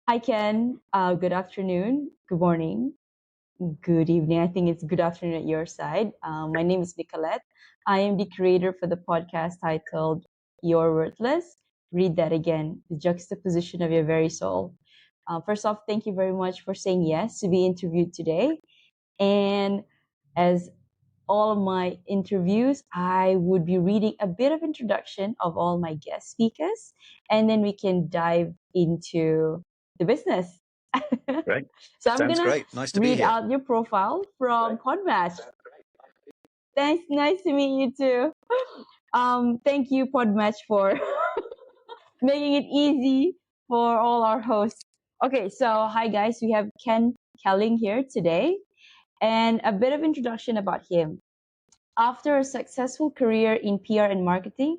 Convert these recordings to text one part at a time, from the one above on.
Hi, Ken. Good afternoon, good morning, good evening. I think it's good afternoon at your side. My name is Nicolette. I am the creator for the podcast titled You're Worthless. Read that again, the juxtaposition of your very soul. First off, thank you very much for saying yes to be interviewed today. And as all of my interviews, I would be reading a bit of introduction of all my guest speakers, and then we can dive into the business. Great. So I'm Sounds gonna great. Nice to be read here. out your profile from Podmatch. Thanks, nice to meet you too. Thank you, Podmatch, for making it easy for all our hosts. Okay, so hi guys, we have Ken Kelling here today, and a bit of introduction about him. After a successful career in PR and marketing,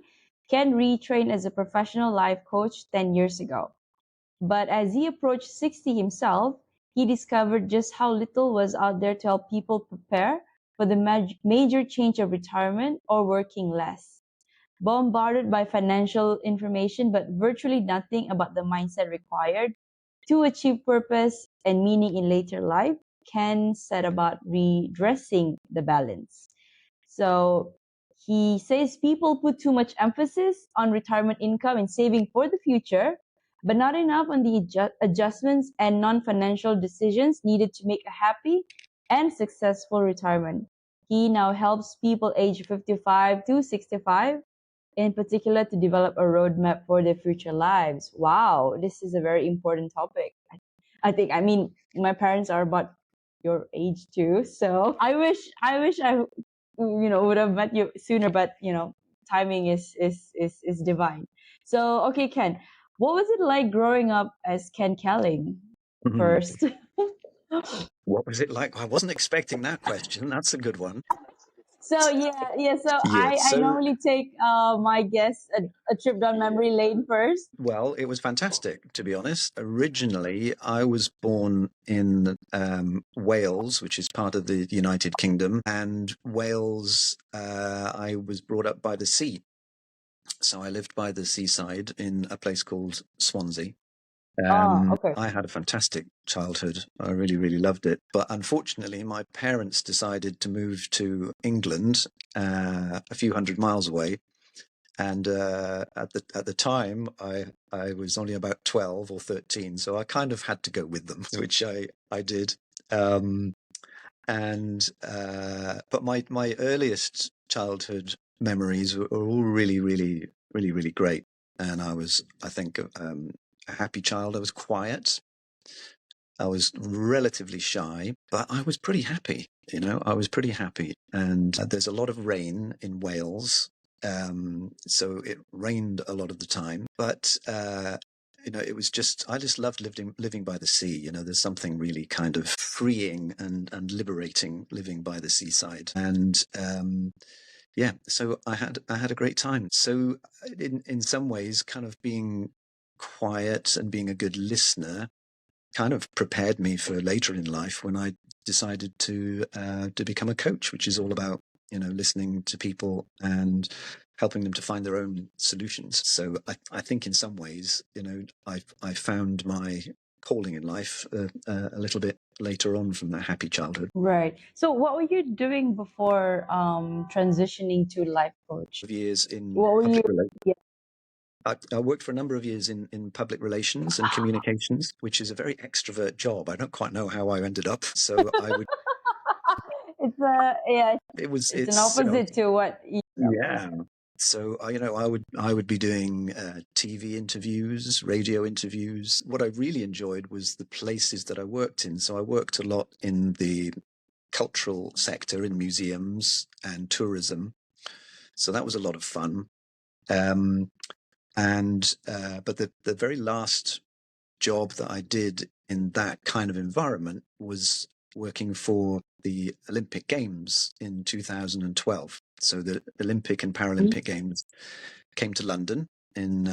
Ken retrained as a professional life coach 10 years ago. But as he approached 60 himself, he discovered just how little was out there to help people prepare for the major change of retirement or working less. Bombarded by financial information, but virtually nothing about the mindset required to achieve purpose and meaning in later life, Ken set about redressing the balance. So he says people put too much emphasis on retirement income and saving for the future, but not enough on the adjustments and non financial decisions needed to make a happy and successful retirement. He now helps people aged 55 to 65 in particular to develop a roadmap for their future lives. Wow, this is a very important topic. I think, I mean, my parents are about your age too, so I would have met you sooner, but timing is divine. So okay, Ken, what was it like growing up as Ken Kelling Mhm. first? What was it like? I wasn't expecting that question. That's a good one. So yeah. So Yeah. I normally take my guests a trip down memory lane first. Well, it was fantastic, to be honest. Originally, I was born in Wales, which is part of the United Kingdom, and Wales, I was brought up by the sea. So I lived by the seaside in a place called Swansea. Oh, okay. I had a fantastic childhood. I really, really loved it. But unfortunately, my parents decided to move to England, a few hundred miles away. And at the time, I was only about 12 or 13, so I kind of had to go with them, which I did. Um, but my earliest childhood memories were all really, really, really, really great. And I think, a happy child. I was quiet. I was relatively shy, but I was pretty happy. I was pretty happy. And there's a lot of rain in Wales. So it rained a lot of the time, but it was I just loved living by the sea. There's something really kind of freeing and liberating living by the seaside. And yeah, so I had a great time. So in some ways, kind of being quiet and being a good listener kind of prepared me for later in life when I decided to become a coach, which is all about listening to people and helping them to find their own solutions. So I think in some ways, I found my calling in life a little bit later on from that happy childhood. Right. So what were you doing before transitioning to life coach? Years in What were you? public relations. Yeah. I worked for a number of years in public relations and communications, which is a very extrovert job. I don't quite know how I ended up. So I would. Yeah. It's an It's opposite to what. yeah. So I would be doing TV interviews, radio interviews. What I really enjoyed was the places that I worked in. So I worked a lot in the cultural sector, in museums and tourism. So that was a lot of fun. Um, but the very last job that I did in that kind of environment was working for the Olympic Games in 2012. So the Olympic and Paralympic Games came to London in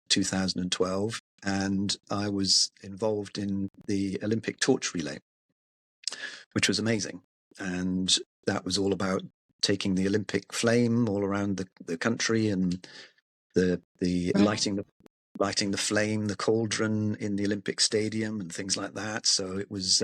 2012, and I was involved in the Olympic torch relay, which was amazing. And that was all about taking the Olympic flame all around the country and the lighting lighting the flame, the cauldron in the Olympic Stadium, and things like that. So it was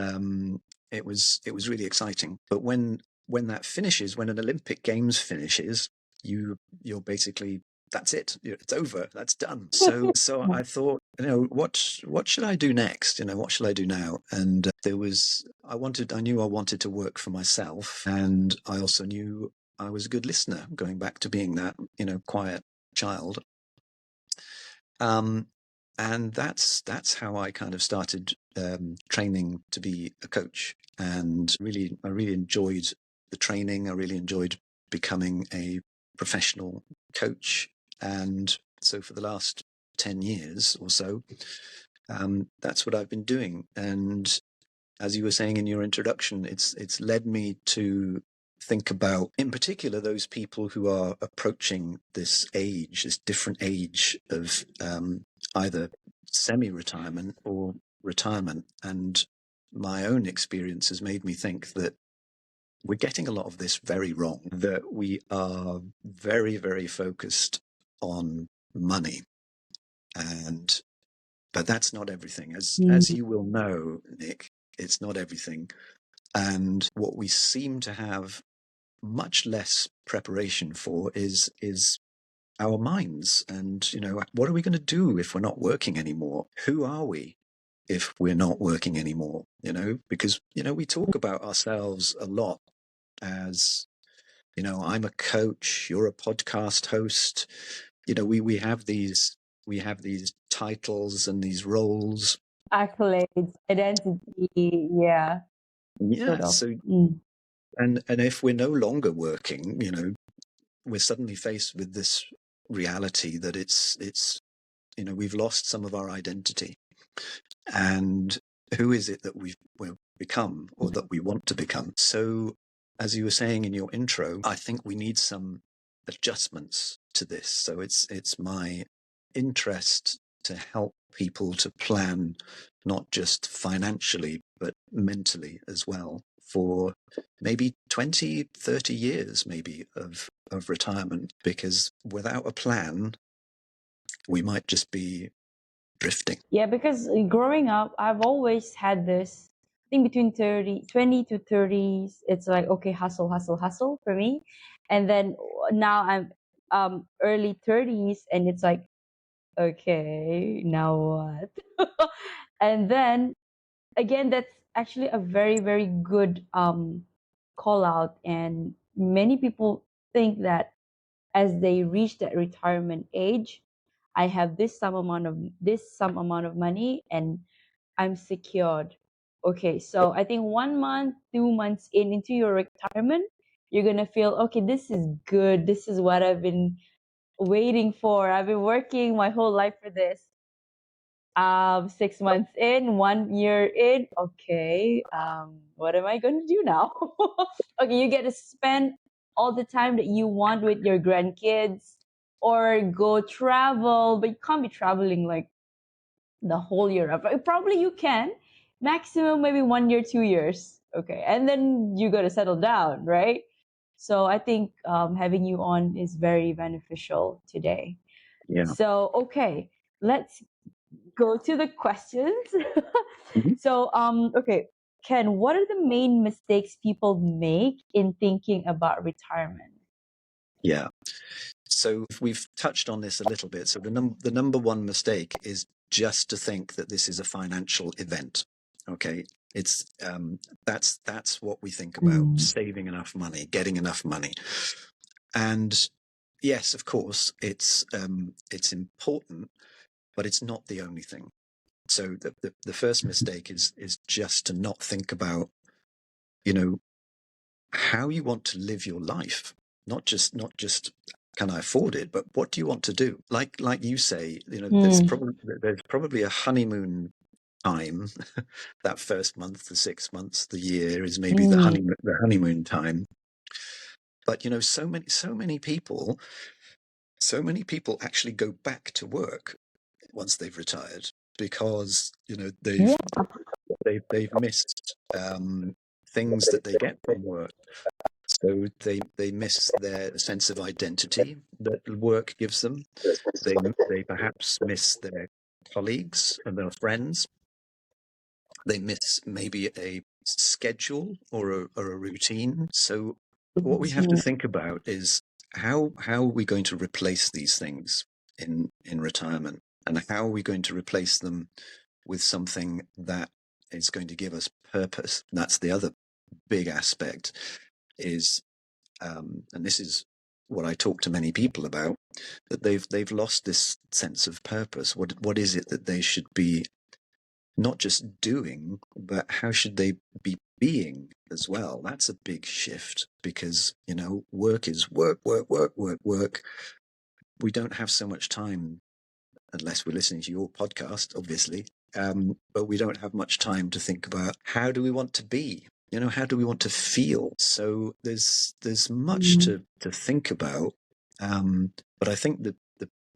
really exciting. But when that finishes, when an Olympic Games finishes, you're basically, that's it. It's over. That's done. So I thought, what should I do next? What should I do now? And I knew I wanted to work for myself, and I also knew I was a good listener, going back to being that, quiet child. And that's how I kind of started training to be a coach. And I really enjoyed the training. I really enjoyed becoming a professional coach. And so for the last 10 years or so, that's what I've been doing. And as you were saying in your introduction, it's led me to think about, in particular, those people who are approaching this different age of either semi-retirement or retirement. And my own experience has made me think that we're getting a lot of this very wrong, that we are very, very focused on money. But that's not everything. As you will know, Nick, it's not everything. And what we seem to have much less preparation for is our minds. And, what are we going to do if we're not working anymore? Who are we if we're not working anymore? Because, we talk about ourselves a lot as, I'm a coach, you're a podcast host. We have these titles and these roles. Accolades, identity, yeah. Yeah. Sort of. So, and if we're no longer working, we're suddenly faced with this reality that it's we've lost some of our identity. And who is it that we've become, or that we want to become? So, as you were saying in your intro, I think we need some adjustments to this. So it's my interest to help people to plan, not just financially, but mentally as well, for maybe 20, 30 years maybe of retirement. Because without a plan, we might just be drifting. Yeah, because growing up, I've always had this thing between 20 to 30s. It's like, okay, hustle, hustle, hustle for me. And then now I'm early 30s, and it's like, okay, now what? And then again, that's actually a very, very good call out. And many people think that as they reach that retirement age, I have this some amount of money and I'm secured. Okay, so I think 1 month, 2 months into your retirement, you're gonna feel, okay, this is good. This is what I've been waiting for. I've been working my whole life for this. 6 months in, 1 year in, okay, what am I going to do now? Okay, you get to spend all the time that you want with your grandkids or go travel, but you can't be traveling like the whole year. Probably you can, maximum maybe 1 year, 2 years. Okay, and then you got to settle down, right? So I think having you on is very beneficial today. Yeah. So okay, let's go to the questions. So, okay, Ken, what are the main mistakes people make in thinking about retirement? Yeah. So we've touched on this a little bit. So the number one mistake is just to think that this is a financial event. Okay. It's that's what we think about, saving enough money, getting enough money. And yes, of course, it's important, but it's not the only thing. So the first mistake is just to not think about, how you want to live your life. Not just can I afford it, but what do you want to do? Like you say, there's probably a honeymoon time. That first month, the 6 months, the year is maybe the honeymoon time. But so many people actually go back to work once they've retired, because they've missed things that they get from work. So they miss their sense of identity that work gives them. They perhaps miss their colleagues and their friends. They miss maybe a schedule or a routine. So what we have to think about is how are we going to replace these things in retirement, and how are we going to replace them with something that is going to give us purpose. That's the other big aspect is, and this is what I talk to many people about, that they've lost this sense of purpose. What is it that they should be not just doing, but how should they be being as well? That's a big shift because, work is work, work, work, work, work. We don't have so much time, unless we're listening to your podcast, obviously. But we don't have much time to think about how do we want to be? How do we want to feel? So there's much to think about. But I think that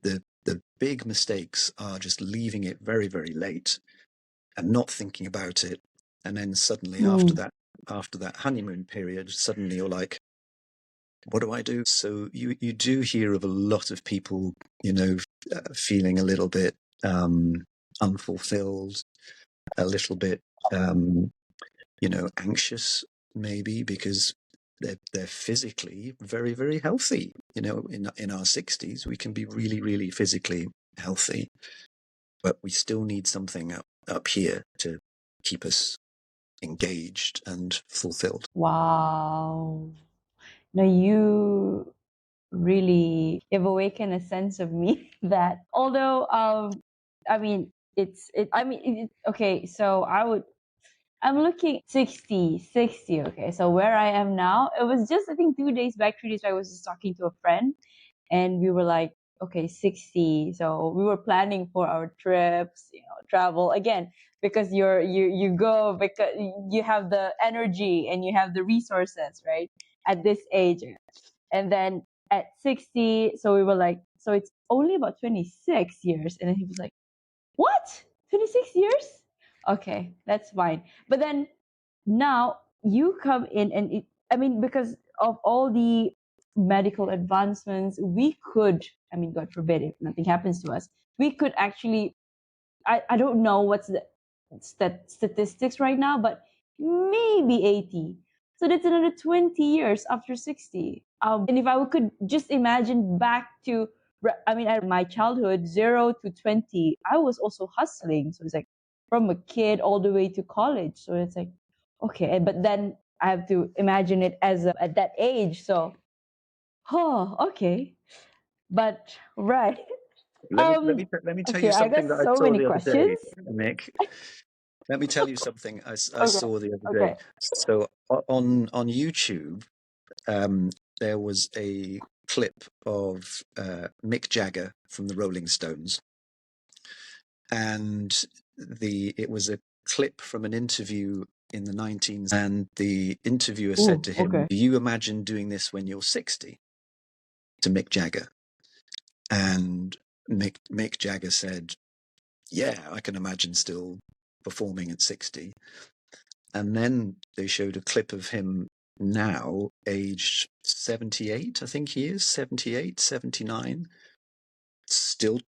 the big mistakes are just leaving it very, very late and not thinking about it. And then suddenly after that honeymoon period, suddenly you're like, what do I do? So you do hear of a lot of people, feeling a little bit unfulfilled, a little bit, anxious maybe because they're physically very, very healthy. In our 60s, we can be really, really physically healthy, but we still need something up here to keep us engaged and fulfilled. Wow. No, you really have awakened a sense of me that although okay, so I'm looking 60. Okay, so where I am now, it was just I think 2 days back, 3 days back, I was just talking to a friend, and we were like, okay, 60. So we were planning for our trips, travel again, because you go because you have the energy and you have the resources, right? At this age. And then at 60, so we were like, so it's only about 26 years. And then he was like, what? 26 years? Okay, that's fine. But then now you come in and because of all the medical advancements, we could, God forbid if nothing happens to us, we could actually, I don't know what's the statistics right now, but maybe 80. So that's another 20 years after 60. And if I could just imagine back to, my childhood, 0 to 20, I was also hustling. So it's like from a kid all the way to college. So it's like, okay. But then I have to imagine it as at that age. So, okay. But, right. Let me tell you Okay, I got something that I so saw many the other day, questions. Nick. Let me tell you something I Okay. saw the other day. Okay. So on YouTube, there was a clip of Mick Jagger from the Rolling Stones, and it was a clip from an interview in the 19s, and the interviewer said to him, Okay. "Do you imagine doing this when you're 60?" to Mick Jagger, and Mick Jagger said, "Yeah, I can imagine still performing at 60." And then they showed a clip of him now, aged 78, I think he is, 78, 79, still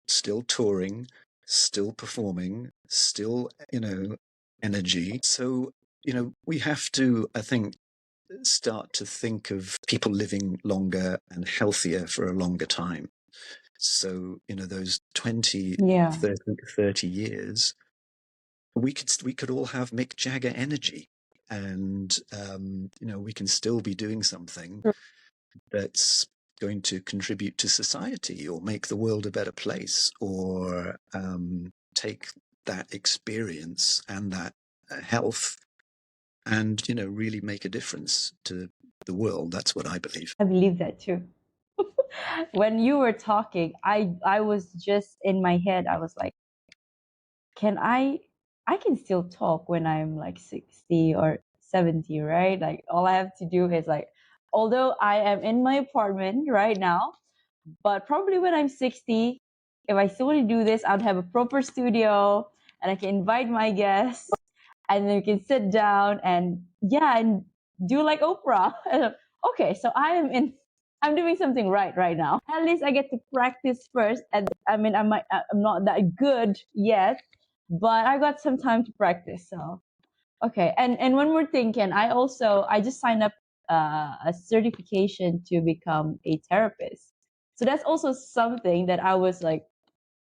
touring, still performing, still, energy. So, we have to, I think, start to think of people living longer and healthier for a longer time. So, those 20, Yeah. 30 years, we could all have Mick Jagger energy, and we can still be doing something that's going to contribute to society or make the world a better place, or take that experience and that health and really make a difference to the world. That's what I believe. I believe that too. When you were talking, I was just in my head, I was like, can I can still talk when I'm like 60 or 70, right? Like all I have to do is like, although I am in my apartment right now, but probably when I'm 60, if I still want to do this, I'd have a proper studio and I can invite my guests and then we can sit down and do like Oprah. okay, so I'm doing something right now. At least I get to practice first. And I mean, I'm not that good yet, but I got some time to practice. So, okay. And one more thing, Ken, I just signed up a certification to become a therapist. So that's also something that I was like,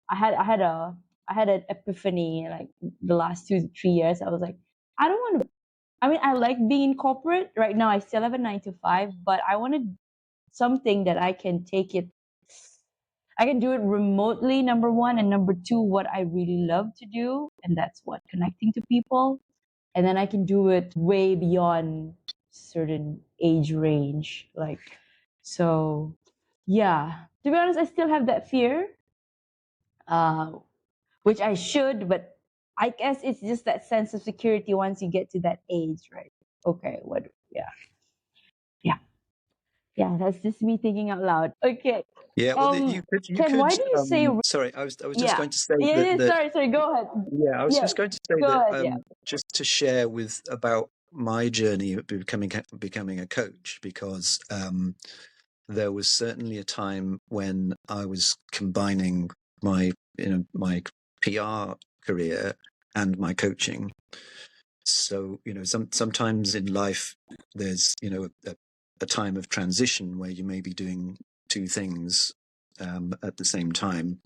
I had an epiphany like the last 2 to 3 years. I was like, I don't want to. I mean, I like being in corporate right now. I still have a 9 to 5, but I wanted something that I can do it remotely, number one, and number two, what I really love to do, and that's what connecting to people. And then I can do it way beyond certain age range. Like, so yeah. To be honest, I still have that fear, uh, which I should, but I guess it's just that sense of security once you get to that age, right? Okay, what? Yeah, yeah, yeah. That's just me thinking out loud. Okay. Yeah, well, you Ken, could. why do you say? Sorry, I was just Yeah, going to say yeah, that yeah. Sorry. Go ahead. yeah, I was Yeah, just going to say go that ahead. Yeah. just to share with about my journey of becoming a coach, because there was certainly a time when I was combining my my PR career and my coaching. So sometimes in life there's a time of transition where you may be doing two things at the same time,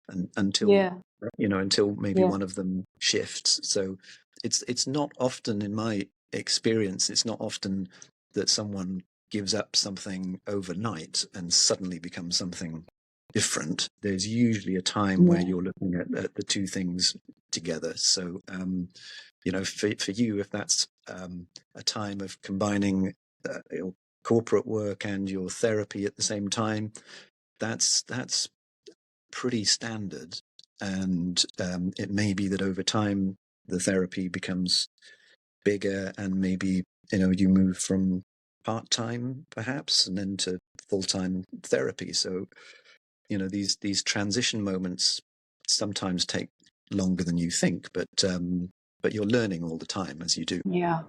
and until Yeah. until maybe Yeah. one of them shifts. So it's not often, in my experience, it's not often that someone gives up something overnight and suddenly becomes something different. There's usually a time where Yeah. you're looking at the two things together. So for you, if that's a time of combining your corporate work and your therapy at the same time, that's pretty standard. And it may be that over time the therapy becomes bigger, and maybe you move from part-time perhaps and then to full-time therapy. So these transition moments sometimes take longer than you think, but you're learning all the time as you do. Yeah.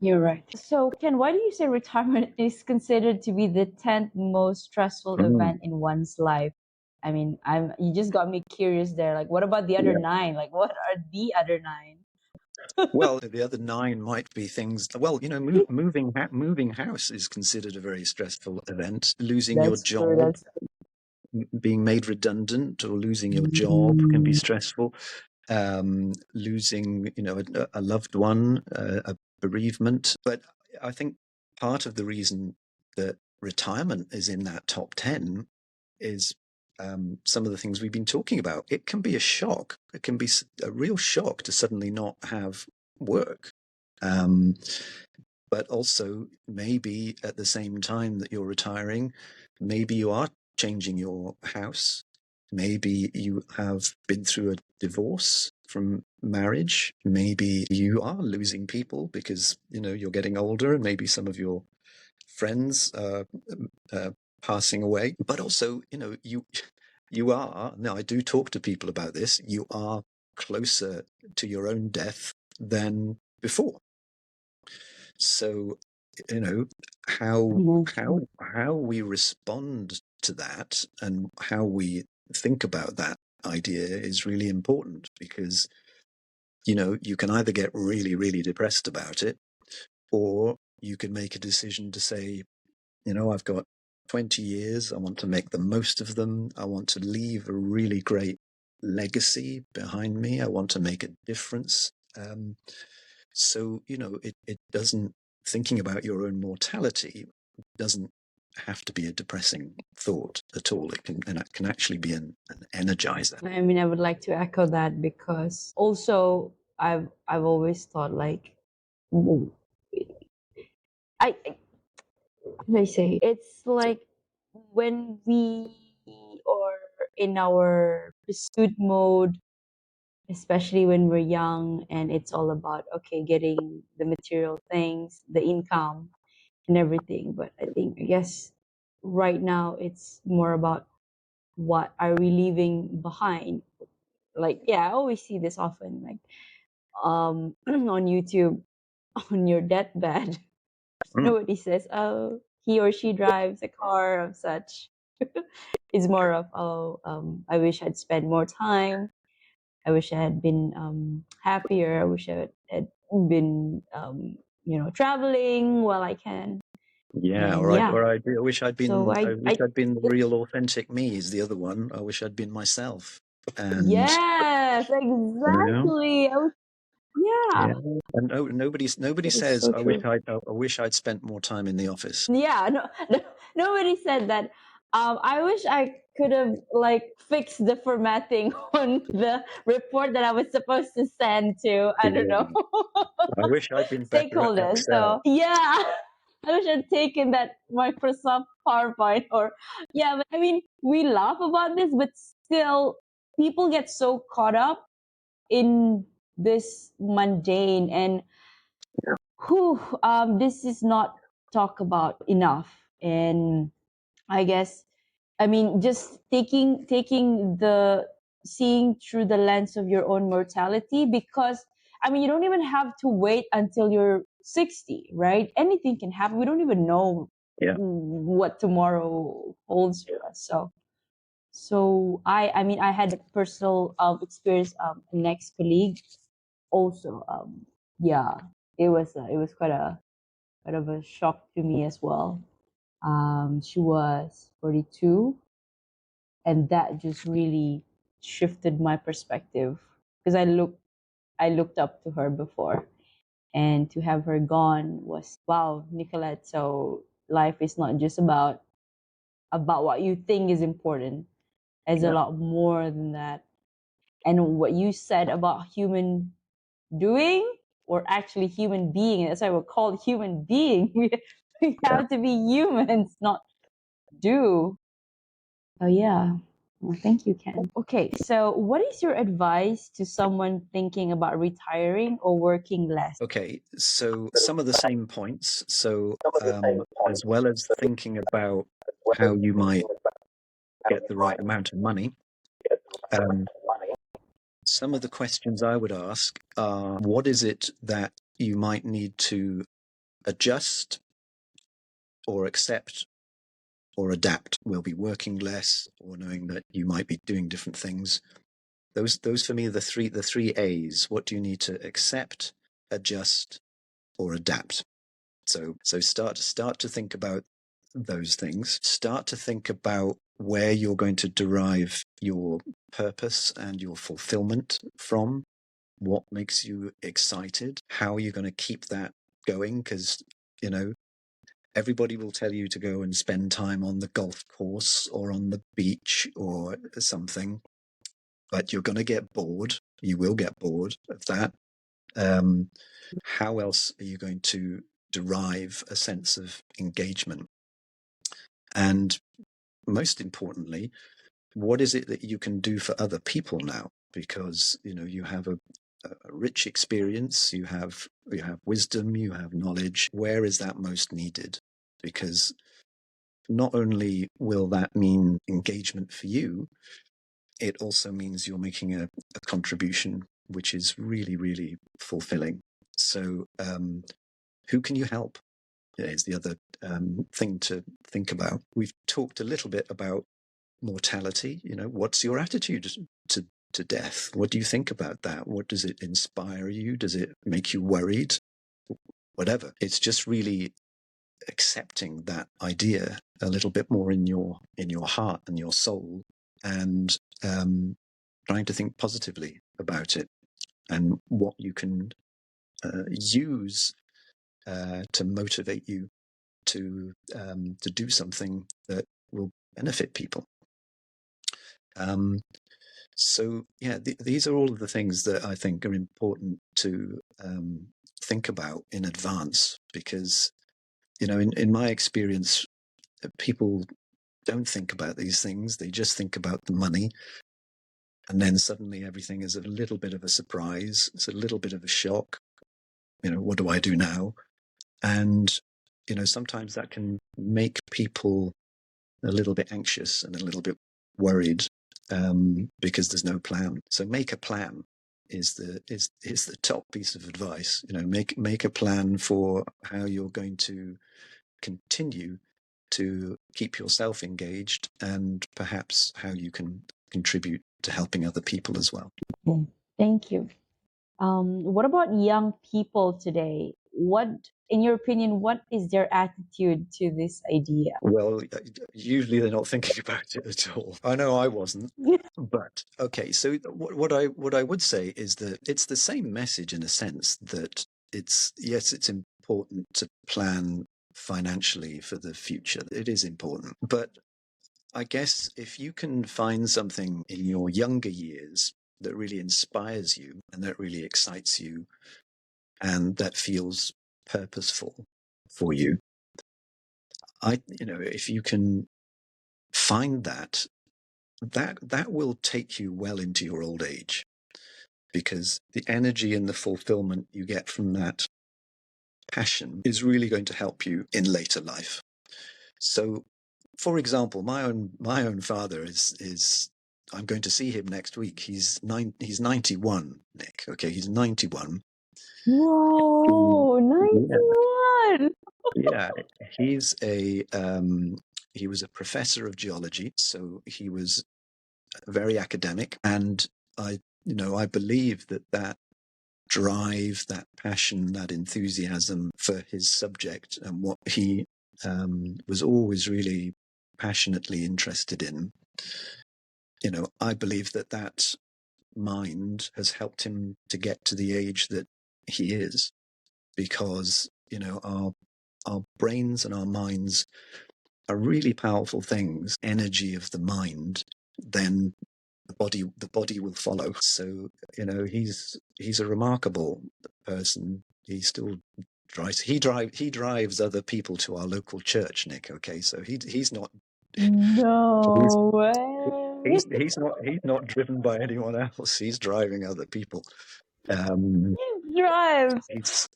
You're right. So, Ken, why do you say retirement is considered to be the 10th most stressful Mm, event in one's life? I mean, you just got me curious there. Like, what about the other yeah. nine? Like, what are the other nine? Well, the other nine might be things. Well, moving house is considered a very stressful event. Losing your That's true. job, That's being made redundant, or losing your job can be Mm. stressful. Losing, a loved one, a bereavement. But I think part of the reason that retirement is in that top 10 is some of the things we've been talking about. It can be a shock. It can be a real shock to suddenly not have work. Um, but also, maybe at the same time that you're retiring, maybe you are changing your house. Maybe you have been through a divorce from marriage. Maybe you are losing people because you're getting older, and maybe some of your friends are passing away. But also, you are, now I do talk to people about this, you are closer to your own death than before. So, you know, how how true. how we respond to that and how we think about that idea is really important, because you can either get really, really depressed about it, or you can make a decision to say, I've got 20 years. I want to make the most of them. I want to leave a really great legacy behind me. I want to make a difference. So, it doesn't, thinking about your own mortality doesn't have to be a depressing thought at all. It can actually be an energizer. I mean, I would like to echo that because also I've always thought like, w- I how do I say it's like when we are in our pursuit mode, especially when we're young, and it's all about okay, getting the material things, the income, and everything. But I guess right now it's more about what are we leaving behind. Like, yeah, I always see this often, like on YouTube, on your deathbed. Nobody says, oh, he or she drives a car of such. It's more of, oh, I wish I'd spent more time. I wish I had been happier. I wish I had been, traveling while I can. Yeah, And yeah, I wish I'd so been, I wish I'd been the real authentic me is the other one. I wish I'd been myself. And yes, you know, exactly. yeah. Yeah, And nobody that is says so true. I wish I'd spent more time in the office. Yeah, no, nobody said that. I wish I could have like fixed the formatting on the report that I was supposed to send to, I don't know, Yeah. I wish I'd been better at stakeholders. So Excel. yeah, I wish I'd taken that Microsoft PowerPoint or yeah. But I mean, we laugh about this, but still, people get so caught up in this mundane and whew, this is not talked about enough. And I guess, I mean, just taking the seeing through the lens of your own mortality, because I mean, you don't even have to wait until you're 60, right? Anything can happen. We don't even know Yeah. what tomorrow holds for us. So I mean, I had a personal experience. An ex colleague also. Yeah, it was quite of a shock to me as well. She was 42, and that just really shifted my perspective because I looked up to her before, and to have her gone was wow, Nicolette. So life is not just about what you think is important. It's a Yeah. lot more than that. And what you said about human doing or actually human being, that's why we're called human being. We Yeah. have to be humans, not do. Oh, yeah. Well, thank you, Ken. Okay, so what is your advice to someone thinking about retiring or working less? Okay. So some of the same points. So as well as thinking about how you might get the right amount of money, um, some of the questions I would ask are, what is it that you might need to adjust or accept or adapt? Will be working less or knowing that you might be doing different things. Those for me are the three A's. What do you need to accept, adjust, or adapt? So start to think about those things. Start to think about where you're going to derive your purpose and your fulfillment from. What makes you excited? How are you going to keep that going? Because, everybody will tell you to go and spend time on the golf course or on the beach or something, but you're going to get bored. You will get bored of that. How else are you going to derive a sense of engagement? And most importantly, what is it that you can do for other people now? Because you have a rich experience, you have wisdom, you have knowledge. Where is that most needed? Because not only will that mean engagement for you, it also means you're making a contribution, which is really, really fulfilling. So, who can you help? Is the other thing to think about. We've talked a little bit about mortality. What's your attitude to death? What do you think about that? What does it inspire you? Does it make you worried? Whatever. It's just really accepting that idea a little bit more in your heart and your soul, and trying to think positively about it and what you can use to motivate you to do something that will benefit people. So yeah, these are all of the things that I think are important to think about in advance, because in my experience, people don't think about these things. They just think about the money, and then suddenly everything is a little bit of a surprise. It's a little bit of a shock. What do I do now? And sometimes that can make people a little bit anxious and a little bit worried, because there's no plan. So make a plan. is the top piece of advice. Make a plan for how you're going to continue to keep yourself engaged, and perhaps how you can contribute to helping other people as well. Thank you. What about young people today? What, in your opinion, what is their attitude to this idea? Well, usually they're not thinking about it at all. I know I wasn't. But okay, so what I would say is that it's the same message in a sense, that it's important to plan financially for the future. It is important. But I guess if you can find something in your younger years that really inspires you and that really excites you and that feels purposeful for you, if you can find that will take you well into your old age, because the energy and the fulfillment you get from that passion is really going to help you in later life. So, for example, my own father is I'm going to see him next week. He's 91, Nick. Okay, he's 91. Whoa, 91. Yeah, he's he was a professor of geology, so he was very academic, and I believe that drive, that passion, that enthusiasm for his subject and what he was always really passionately interested in, I believe that mind has helped him to get to the age that he is, because our brains and our minds are really powerful things. Energy of the mind, then the body will follow. So he's a remarkable person. He still drives. He drives other people to our local church, Nick. Okay, so he's not. No way. He's not driven by anyone else. He's driving other people. He drives.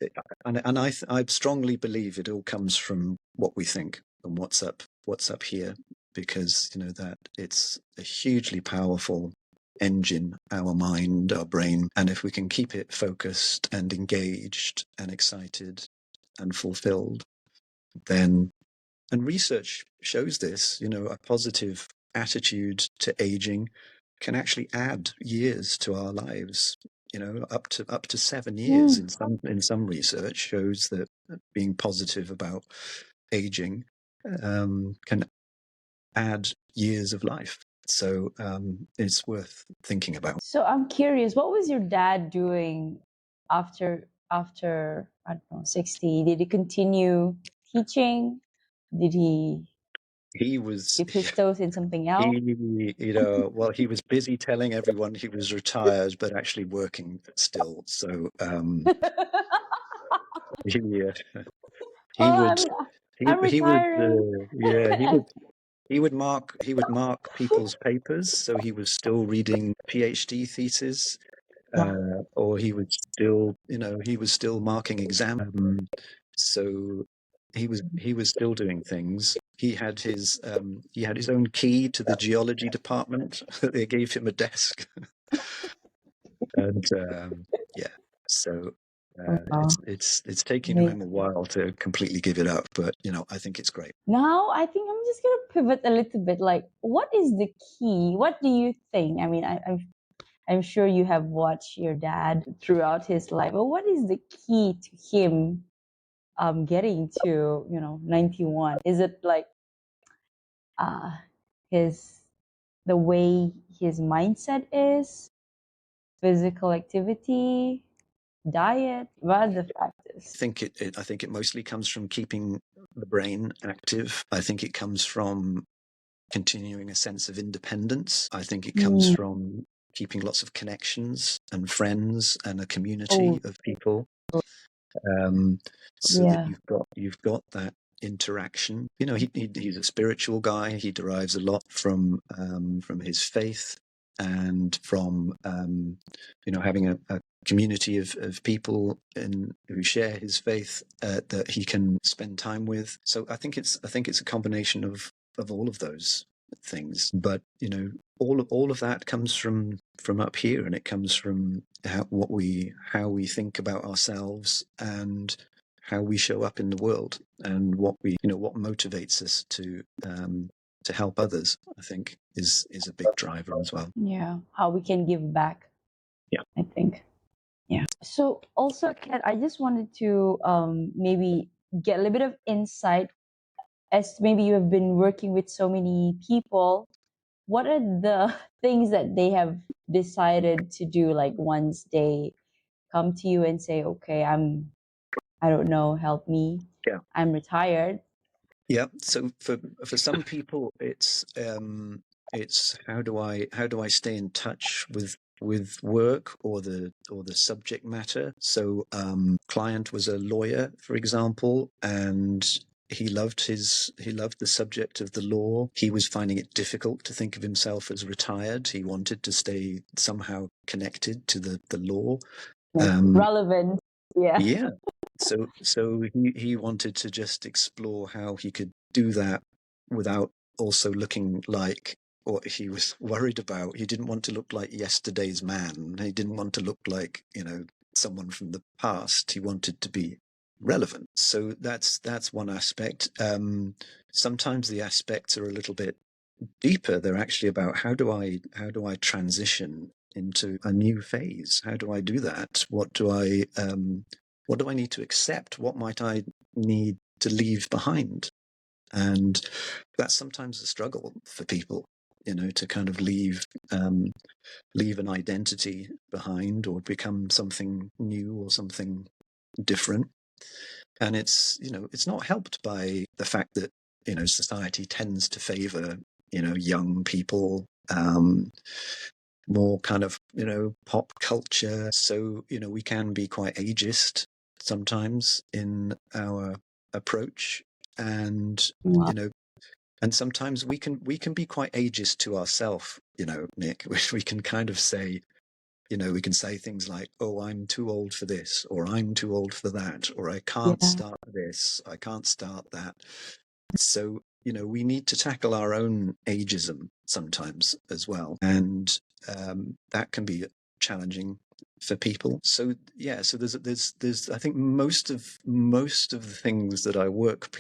And I strongly believe it all comes from what we think and what's up here, because that it's a hugely powerful engine, our mind, our brain, and if we can keep it focused and engaged and excited and fulfilled, then, and research shows this, a positive attitude to aging can actually add years to our lives. Up to 7 years in some research shows that being positive about aging can add years of life. So it's worth thinking about. So I'm curious, what was your dad doing after I don't know, 60? Did he continue teaching? Did he Was dip his toes in something else? he was busy telling everyone he was retired, but actually working still. So he would I'm retiring. he would mark people's papers, so he was still reading PhD theses, or he was still marking exams. So he was still doing things. He had his own key to the geology department. They gave him a desk, and so Wow. it's taking him a while to completely give it up, but I think it's great. Now I think I'm just gonna pivot a little bit. Like, what is the key? What do you think? I mean, I'm sure you have watched your dad throughout his life, but what is the key to him getting to 91? Is it like the way his mindset is, physical activity, diet? What are the factors? I think it mostly comes from keeping the brain active. I think it comes from continuing a sense of independence. I think it comes from keeping lots of connections and friends and a community of people, so that you've got that interaction. He's a spiritual guy. He derives a lot from his faith, and from having a community of people who share his faith, that he can spend time with. So I think it's a combination of all of those. things. But all of that comes from up here, and it comes from how we think about ourselves and how we show up in the world, and what motivates us to help others. I think is a big driver as well. Yeah, how we can give back. Yeah. I think. Yeah. So also, Kat, I just wanted to maybe get a little bit of insight, as maybe you have been working with so many people. What are the things that they have decided to do, like once they come to you and say, okay, I don't know, help me. Yeah. I'm retired. Yeah. So for some people, it's how do I stay in touch with work or the subject matter. So client was a lawyer, for example, and he loved the subject of the law. He was finding it difficult to think of himself as retired. He wanted to stay somehow connected to the law. Relevant. Yeah. Yeah. So he wanted to just explore how he could do that without also looking like what he was worried about. He didn't want to look like yesterday's man. He didn't want to look like, someone from the past. He wanted to be relevant. So that's one aspect. Sometimes the aspects are a little bit deeper. They're actually about how do I transition into a new phase? How do I do that? What do I need to accept? What might I need to leave behind? And that's sometimes a struggle for people, to kind of leave an identity behind or become something new or something different. And it's not helped by the fact that society tends to favor young people, more kind of pop culture. So we can be quite ageist sometimes in our approach, and Wow. and sometimes we can be quite ageist to ourselves, Nick. We can kind of say, we can say things like, oh, I'm too old for this, or I'm too old for that, or I can't Yeah. start this, I can't start that. So, we need to tackle our own ageism sometimes as well. And that can be challenging for people. So yeah, so there's I think most of the things that I work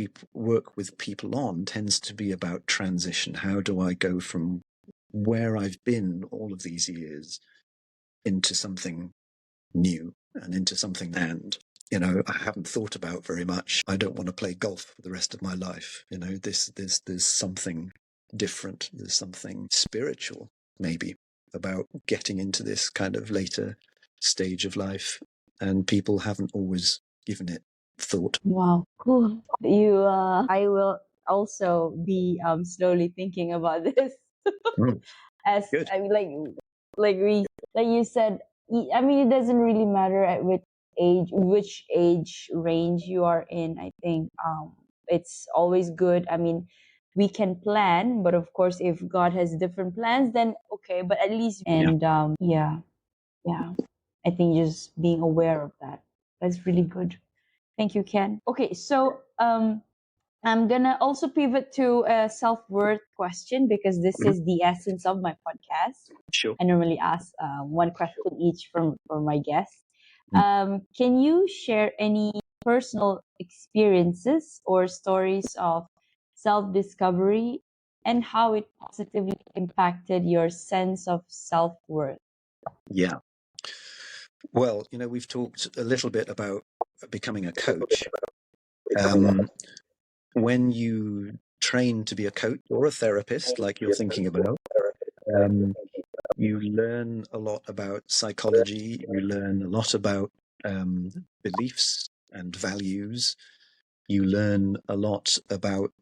with people on tends to be about transition. How do I go from where I've been all of these years into something new and into something, and I haven't thought about very much. I don't want to play golf for the rest of my life. There's something different. There's something spiritual, maybe, about getting into this kind of later stage of life, and people haven't always given it thought. Wow. Cool. I will also be slowly thinking about this. As Good. I mean, like you said, I mean, it doesn't really matter at which age range you are in. I think it's always good. I mean, we can plan, but of course, if God has different plans, then okay. But at least, and yeah, I think just being aware of that's really good. Thank you, Ken. Okay, so I'm gonna also pivot to a self-worth question, because this is the essence of my podcast. Sure. I normally ask one question each for my guests. Can you share any personal experiences or stories of self-discovery and how it positively impacted your sense of self-worth? Yeah. Well, we've talked a little bit about becoming a coach. When you train to be a coach or a therapist, like you're thinking about, you learn a lot about psychology. You learn a lot about beliefs and values. You learn a lot about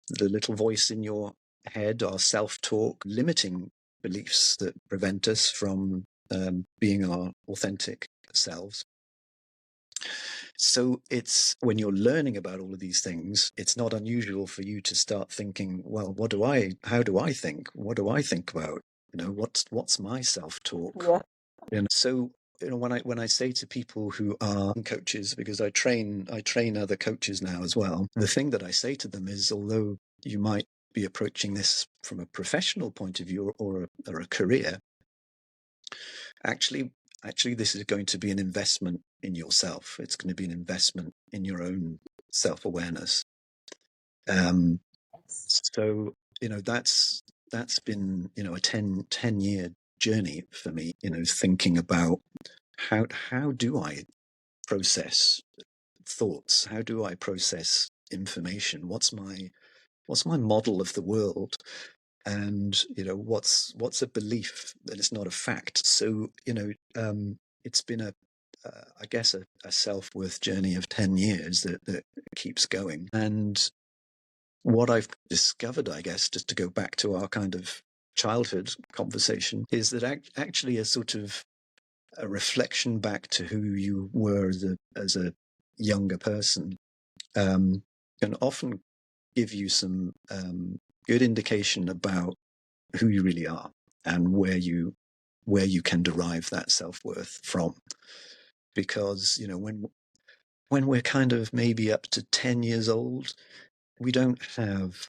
the little voice in your head, our self-talk, limiting beliefs that prevent us from being our authentic selves. So it's when you're learning about all of these things, it's not unusual for you to start thinking, well, how do I think? What do I think about? What's my self-talk? Yeah. So when I say to people who are coaches, because I train other coaches now as well, the thing that I say to them is, although you might be approaching this from a professional point of view or a career, actually this is going to be an investment in yourself. It's going to be an investment in your own self-awareness. So that's been a 10-year journey for me, thinking about how do I process thoughts, how do I process information, what's my model of the world, and what's a belief that is not a fact. So it's been I guess a self-worth journey of 10 years that keeps going. And what I've discovered, I guess, just to go back to our kind of childhood conversation, is that actually a sort of a reflection back to who you were as a younger person can often give you some good indication about who you really are and where you can derive that self-worth from. Because when we're kind of maybe up to 10 years old, we don't have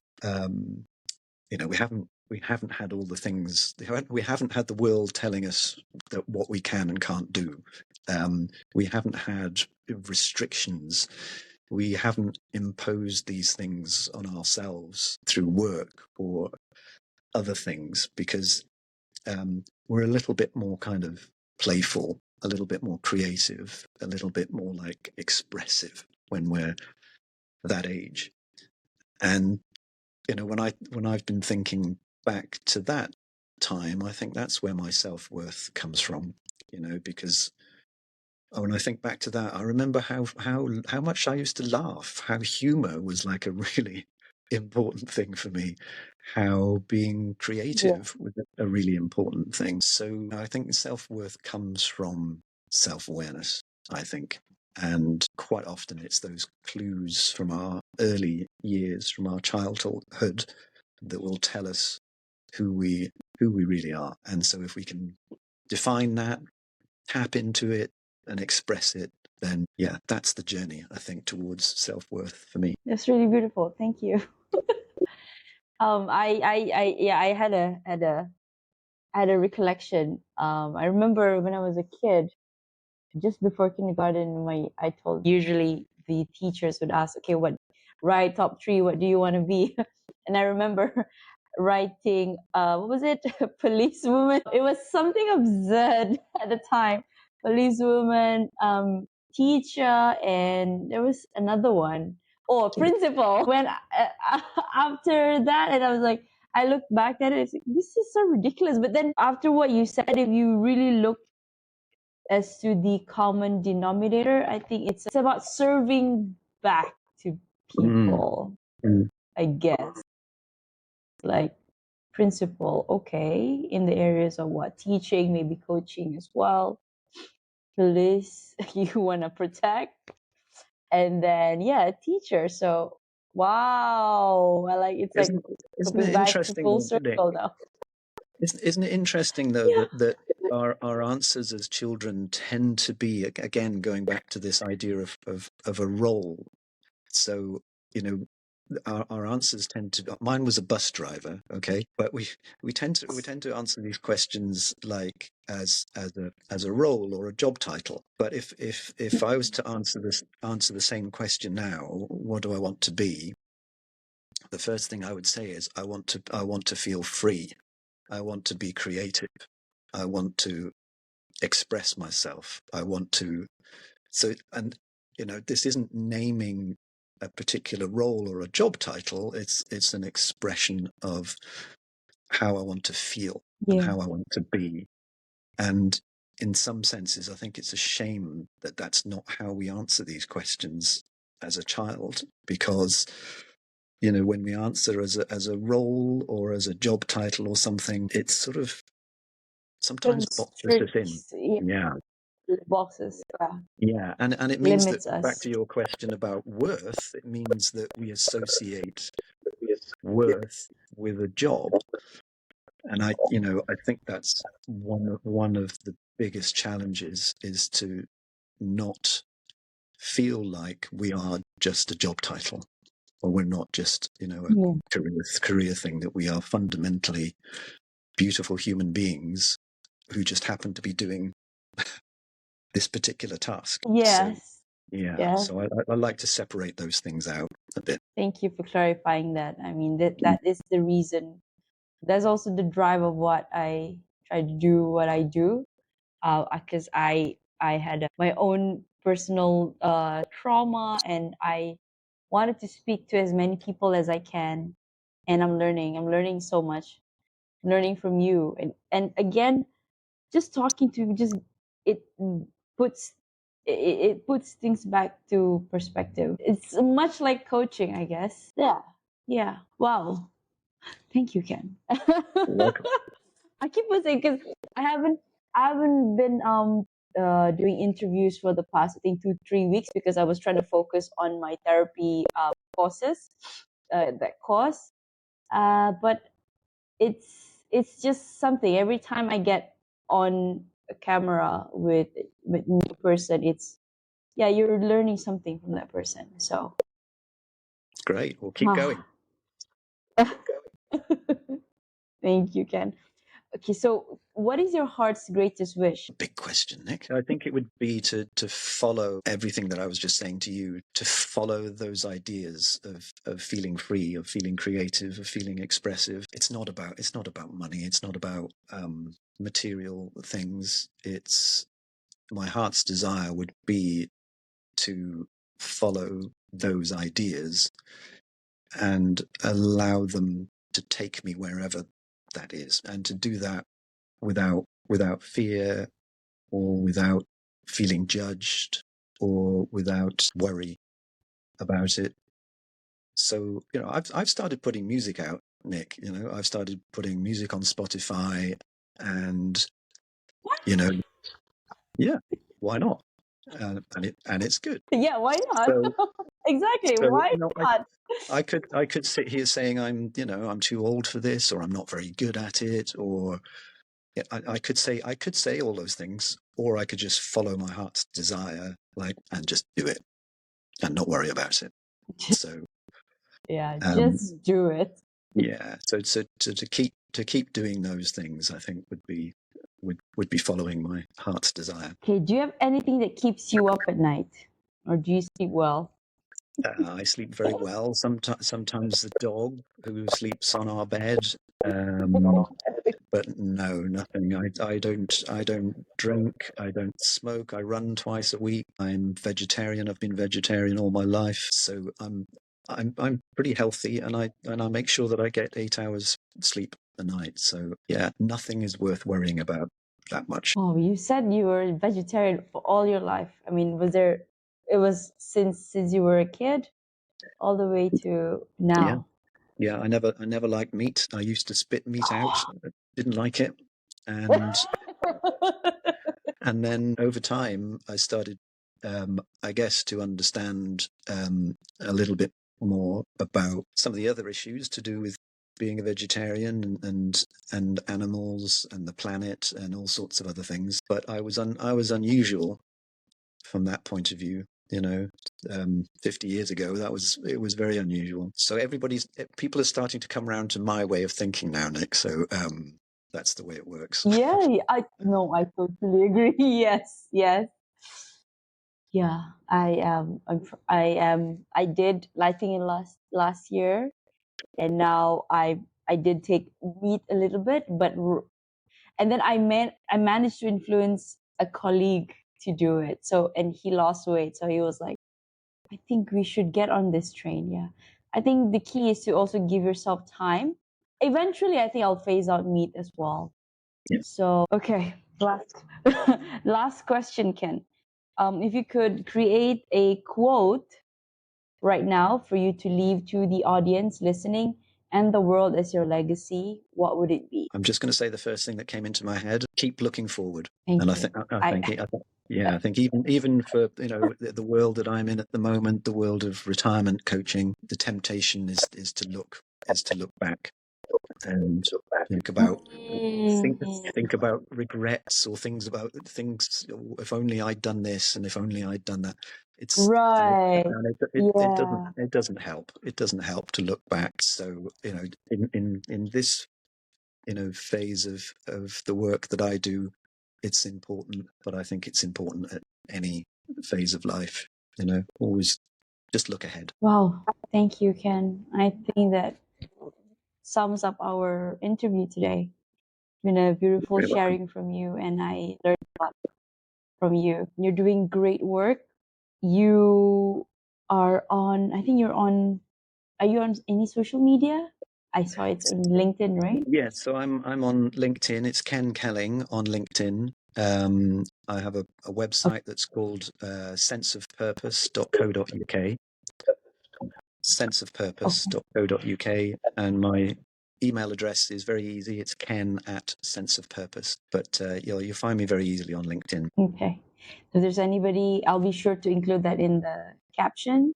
we haven't had all the things, we haven't had the world telling us that what we can and can't do. We haven't had restrictions. We haven't imposed these things on ourselves through work or other things, because we're a little bit more kind of playful, a little bit more creative, a little bit more like expressive when we're that age. And when I've been thinking back to that time, I think that's where my self-worth comes from, because when I think back to that, I remember how much I used to laugh, how humor was like a really important thing for me, how being creative was a really important thing. So I think self-worth comes from self-awareness, I think. And quite often it's those clues from our early years, from our childhood, that will tell us who we really are. And so if we can define that, tap into it and express it, then yeah, that's the journey, I think, towards self-worth for me. That's really beautiful. Thank you. I had a recollection. I remember when I was a kid, just before kindergarten, I told usually the teachers would ask, okay, write top 3, what do you want to be? And I remember writing, what was it? Policewoman. It was something absurd at the time. Policewoman, teacher, and there was another one. Or principal. When after that, and I was like, I looked back at it, it's like, this is so ridiculous. But then after what you said, if you really look as to the common denominator, I think it's about serving back to people, I guess. Like principal, okay, in the areas of what? Teaching, maybe coaching as well. Police, you want to protect. And then, yeah, teacher. So, wow. I like it's Isn't coming it back to interesting, full though, Nick? circle now. Isn't it interesting, though, Yeah. that our answers as children tend to be, again, going back to this idea of a role. So, our answers tend to, mine was a bus driver, okay, but we tend to answer these questions like as a role or a job title. But if I was to answer the same question now, what do I want to be? The first thing I would say is I want to feel free. I want to be creative. I want to express myself. I want to, and this isn't naming a particular role or a job title. It's an expression of how I want to feel and how I want to be. And in some senses, I think it's a shame that that's not how we answer these questions as a child, because when we answer as a role or as a job title or something, it's sort of sometimes boxes us in. Yeah. Boxes. Yeah, and it means that, Limits us. back to your question about worth, it means that we associate worth with a job. And I think that's one of the biggest challenges, is to not feel like we are just a job title. or we're not just, you know, Yeah. a career thing, that we are fundamentally beautiful human beings who just happen to be doing this particular task. So, Yes. yeah. Yes. So I like to separate those things out a bit. Thank you for clarifying that. I mean, that is the reason. That's also the drive of what I try to do, what I do. Because I had my own personal trauma, and I wanted to speak to as many people as I can. And I'm learning so much. I'm learning from you, and again, just talking to you, just it puts it puts things back to perspective. It's much like coaching, I guess. Yeah. Yeah. Wow. Thank you, Ken. You're welcome. I keep on saying, because I haven't been doing interviews for the past, I think, 2-3 weeks, because I was trying to focus on my therapy courses, that course. But it's just something. Every time I get on a camera with a new person, it's, yeah, you're learning something from that person. So Great. Well, keep going. thank you, Ken. Okay, so what is your heart's greatest wish? Big question, Nick. I think it would be to follow everything that I was just saying to you, to follow those ideas of feeling free, of feeling creative, of feeling expressive. It's not about money. It's not about material things. It's, my heart's desire would be to follow those ideas and allow them to take me wherever that is, and to do that without fear, or without feeling judged, or without worry about it. So, you know, I've started putting music out, Nick. You know, I've started putting music on Spotify, and, you know, yeah, why not? And it's good. Yeah, why not? So, Exactly, so why you know, not? I could sit here saying I'm too old for this, or I'm not very good at it, or, yeah, I could say all those things, or I could just follow my heart's desire, like, and just do it and not worry about it. So, Yeah, um, just do it. yeah, so to keep doing those things, I think would be following my heart's desire. Okay, do you have anything that keeps you up at night? Or do you sleep well? I sleep very well. Sometimes the dog who sleeps on our bed. Um, but no, nothing. I don't drink. I don't smoke. I run twice a week. I'm vegetarian. I've been vegetarian all my life, so I'm pretty healthy, and I make sure that I get 8 hours sleep a night. So yeah, nothing is worth worrying about that much. Oh, you said you were vegetarian for all your life. I mean, it was since you were a kid all the way to Yeah, now? yeah. I never liked meat. I used to spit meat out. I didn't like it, and then over time, I started, I guess, to understand a little bit more about some of the other issues to do with being a vegetarian, and animals and the planet and all sorts of other things. But I was unusual from that point of view. You know, 50 years ago, it was very unusual. So people are starting to come around to my way of thinking now, Nick. So that's the way it works. Yeah, I no, I totally agree. Yes, yes. Yeah, I did lighting in last year, and now I did take meat a little bit, and then I managed to influence a colleague to do it. So, and he lost weight, so he was like, I think we should get on this train. Yeah, I think the key is to also give yourself time. Eventually, I think I'll phase out meat as well. Yeah. So, okay, last last question, Ken. If you could create a quote right now for you to leave to the audience listening and the world as your legacy, what would it be? I'm just going to say the first thing that came into my head: keep looking forward. Thank And you. I think even for, you know, the world that I'm in at the moment, the world of retirement coaching, the temptation is to look back and think about think about regrets, or things about things. If only I'd done this, and if only I'd done that. It's Right. and Yeah. it doesn't help. It doesn't help to look back. So in this phase of the work that I do, it's important. But I think it's important at any phase of life. Always just look ahead. Wow. Thank you, Ken. I think that sums up our interview today. It's been a beautiful You're welcome. sharing from you, and I learned a lot from you. You're doing great work. You I think are you on any social media? I saw it's on LinkedIn, right? Yeah, so I'm on LinkedIn. It's Ken Kelling on LinkedIn. I have a website that's called senseofpurpose.co.uk. Okay. senseofpurpose.co.uk, and my email address is very easy. It's ken@senseofpurpose. But you'll find me very easily on LinkedIn. Okay. So if there's anybody, I'll be sure to include that in the caption.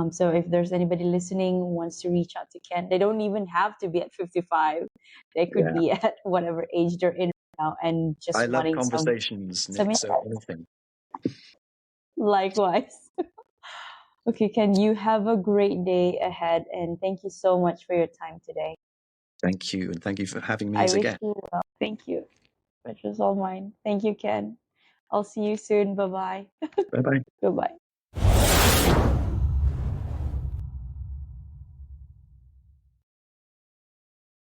So if there's anybody listening who wants to reach out to Ken, they don't even have to be at 55. They could Yeah, be at whatever age they're in now and I just love wanting conversations, some Nick. So insights. anything. Likewise. Okay, Ken, you have a great day ahead, and thank you so much for your time today. Thank you, and thank you for having me I as a wish guest. you well. Thank you. Which was all mine. Thank you, Ken. I'll see you soon. Bye bye. Bye bye. Goodbye.